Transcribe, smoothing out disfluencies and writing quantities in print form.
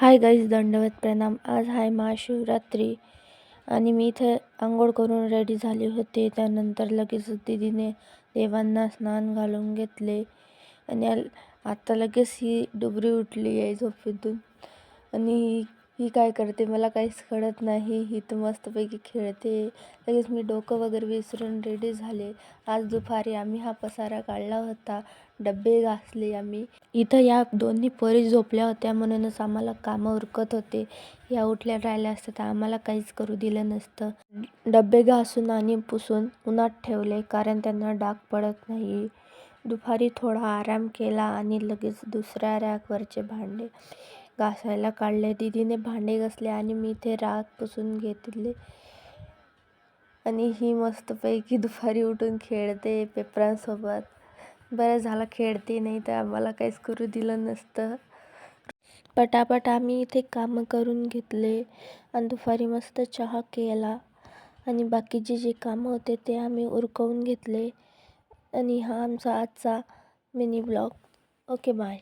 Hi guys, दंडवत प्रणाम. आज आहे महाशिवरात्री आणि मी इथे आंघोळ करून रेडी झाले होते. त्यानंतर लगेच दीदीने देवांना स्नान घालून घेतले आणि आता लगेच ही डुबरी उठली आहे झोपेतून आणि ही काय करते मला काहीच कळत नाही. ही तर मस्तपैकी खेळते. लगेच मी डोकं वगैरे विसरून रेडी झाले. आज दुपारी आम्ही हा पसारा काढला होता, डब्बे घासले आम्ही. इथं या दोन्ही पोरी झोपल्या होत्या म्हणूनच आम्हाला कामं उरकत होते. या उठल्या राहिल्या असत्या तर आम्हाला काहीच करू दिलं नसतं. डब्बे घासून आणि पुसून उन्हात ठेवले कारण त्यांना डाग पडत नाही. दुपारी थोडा आराम केला आणि लगेच दुसऱ्या रॅकवरचे भांडे घासायला काढले. दीदीने भांडे घासले आणि मी इथे राख पुसून घेतले आणि ही मस्तपैकी दुपारी उठून खेळते पेपरांसोबत. बरं झालं खेळते, नाही तर आम्हाला काहीच करू दिलं नसतं. पटापट आम्ही इथे कामं करून घेतले आणि दुपारी मस्त चहा केला आणि बाकीचे जे कामं होते ते आम्ही उरकवून घेतले. आणि हा आमचा आजचा मिनी ब्लॉग. Okay, bye.